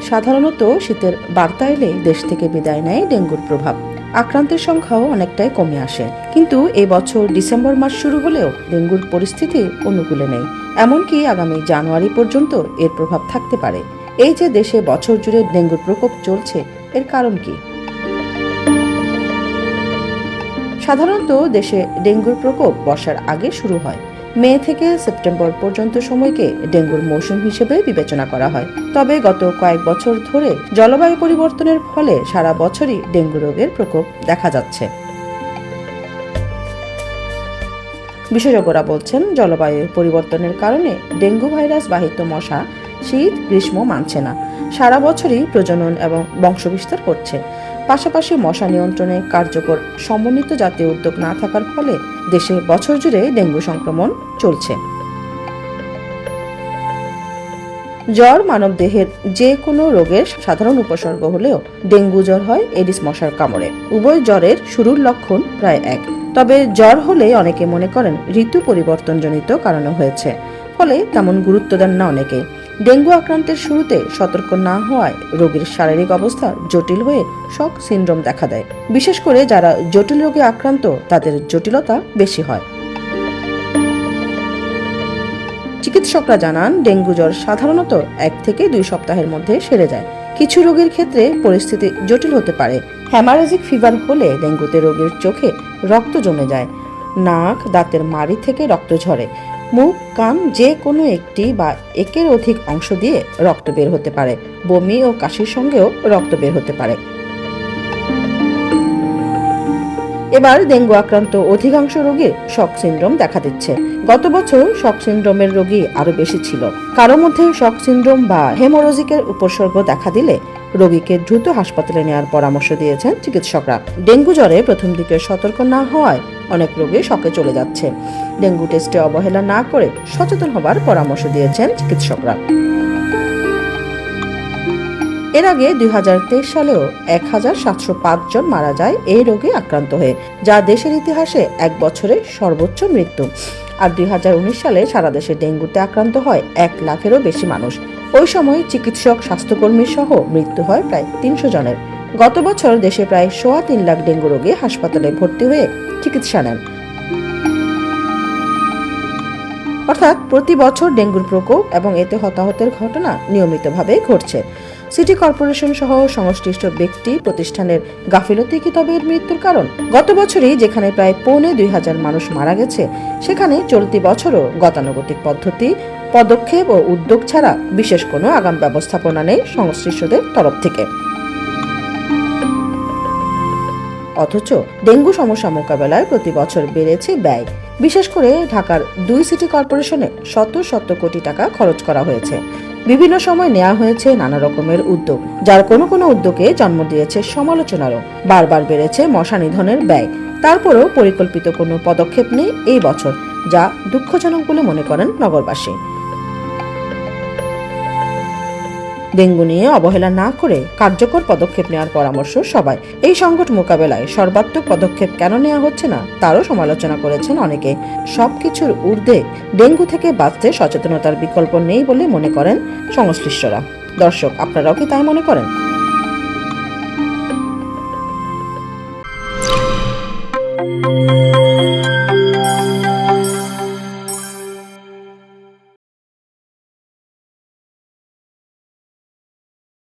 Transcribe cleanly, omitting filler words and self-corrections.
সাধারণত শীতের বার্তা এলে দেশ থেকে বিদায় নেয় ডেঙ্গুর প্রভাব। আক্রান্তের সংখ্যাও অনেকটাই কমে আসে, কিন্তু এই বছর ডিসেম্বর মাস শুরু হলেও ডেঙ্গুর পরিস্থিতি অনুকূলে নেই। এমনকি আগামী জানুয়ারি পর্যন্ত এর প্রভাব থাকতে পারে। এই যে দেশে বছর জুড়ে ডেঙ্গুর প্রকোপ চলছে, এর কারণ কি? সাধারণত দেশে ডেঙ্গুর প্রকোপ বর্ষার আগে শুরু হয়। মে থেকে সেপ্টেম্বর পর্যন্ত সময়কে ডেঙ্গুর মৌসুম হিসেবে বিবেচনা করা হয়। তবে গত কয়েক বছর ধরে জলবায়ু পরিবর্তনের ফলে সারা বছরই ডেঙ্গু রোগের প্রকোপ দেখা যাচ্ছে। বিশেষজ্ঞরা বলছেন, জলবায়ু পরিবর্তনের কারণে ডেঙ্গু ভাইরাস বাহিত মশা শীত গ্রীষ্ম মানছে না, সারা বছরই প্রজনন এবং বংশবিস্তার করছে। পাশাপাশি মশা নিয়ন্ত্রণে কার্যকর সমন্বিত জাতীয় উদ্যোগ না থাকার ফলে দেশে বছর জুড়ে ডেঙ্গু সংক্রমণ চলছে। জ্বর মানব দেহের যে কোনো রোগের সাধারণ উপসর্গ হলেও ডেঙ্গু জ্বর হয় এডিস মশার কামড়ে। উভয় জ্বরের শুরুর লক্ষণ প্রায় এক, তবে জ্বর হলে অনেকে মনে করেন ঋতু পরিবর্তনজনিত কারণে হয়েছে, ফলে তেমন গুরুত্ব দেন না অনেকে। ডেঙ্গু আক্রান্তের শুরুতে সতর্ক না হওয়ায় রোগীর শারীরিক অবস্থা জটিল হয়ে শক সিনড্রোম দেখা দেয়। বিশেষ করে যারা জটিল রোগে আক্রান্ত তাদের জটিলতা বেশি হয়। চিকিৎসকরা জানান, ডেঙ্গু জ্বর সাধারণত 1 থেকে 2 সপ্তাহের মধ্যে সেরে যায়। কিছু রোগীর ক্ষেত্রে পরিস্থিতি জটিল হতে পারে। হ্যামারেজিক ফিভার হলে ডেঙ্গুতে রোগীর চোখে রক্ত জমে যায়, নাক দাঁতের মাড়ি থেকে রক্ত ঝরে, মুখ কান যে কোনো একটি বা একের অধিক অংশ দিয়ে রক্ত বের হতে পারে, বমি ও কাশির সঙ্গেও রক্ত বের হতে পারে। এবার ডেঙ্গু আক্রান্ত অধিকাংশ রোগীর শক সিনড্রোম দেখা দিচ্ছে। গত বছর শক সিনড্রোমের রোগী আরো বেশি ছিল। কারো মধ্যে শক সিনড্রোম বা হেমোরোজিকের উপসর্গ দেখা দিলে রোগীকে দ্রুত হাসপাতালে নেওয়ার পরামর্শ দিয়েছেন চিকিৎসকরা। ডেঙ্গু জ্বরে প্রথম দিকে সতর্ক না হওয়ায় অনেক রোগী শকে চলে যাচ্ছে। ডেঙ্গু টেস্টে অবহেলা না করে সচেতন হবার পরামর্শ দিয়েছেন চিকিৎসকরা। এর আগে 2023 সালেও 1705 জন মারা যায় এই রোগে আক্রান্ত হয়ে, যা দেশের ইতিহাসে এক বছরে সর্বোচ্চ মৃত্যু। আর 2019 সালে সারা দেশে ডেঙ্গুতে আক্রান্ত হয় 1 লাখেরও বেশি মানুষ। ওই সময় চিকিৎসক স্বাস্থ্যকর্মী সহ মৃত্যু হয় প্রায় 300 জনের। গত বছর দেশে প্রায় 3.25 লাখ ডেঙ্গু রোগী হাসপাতালে ভর্তি হয়ে চিকিৎসা নেন। অর্থাৎ প্রতি বছর ডেঙ্গুর প্রকোপ এবং এতে হতাহতের ঘটনা নিয়মিতভাবে ঘটছে। সিটি কর্পোরেশন সহ সংশ্লিষ্ট ব্যক্তি প্রতিষ্ঠানের গাফিলতি কি তবে এর মৃত্যুর কারণ? গত বছরই যেখানে প্রায় 2500 মানুষ মারা গেছে, সেখানে চলতি বছরও গতানুগতিক পদ্ধতি, পদক্ষেপ ও উদ্যোগ ছাড়া বিশেষ কোনো আগাম ব্যবস্থাপনা নেই সংশ্লিষ্টদের তরফ থেকে। অথচ ডেঙ্গু সমস্যা মোকাবেলায় প্রতি বছর বেড়েছে ব্যয়। বিশেষ করে ঢাকার 2 সিটি কর্পোরেশনে শত কোটি টাকা খরচ করা হয়েছে। বিভিন্ন সময় নেওয়া হয়েছে নানা রকমের উদ্যোগ, যার কোনো কোনো উদ্যোগে জন্ম দিয়েছে সমালোচনারও। বারবার বেড়েছে মশা নিধনের ব্যয়, তারপরও পরিকল্পিত কোনো পদক্ষেপ নেই এই বছর, যা দুঃখজনক বলে মনে করেন নগরবাসী। ডেঙ্গু নিয়ে অবহেলা না করে কার্যকর পদক্ষেপ নেওয়ার পরামর্শ সবাই। এই সংকট মোকাবেলায় সর্বাত্মক পদক্ষেপ কেন নেওয়া হচ্ছে না তারও সমালোচনা করেছেন অনেকে। সবকিছুর ঊর্ধ্বে ডেঙ্গু থেকে বাঁচতে সচেতনতার বিকল্প নেই বলে মনে করেন সংশ্লিষ্টরা। দর্শক, আপনারাও কি তাই মনে করেন?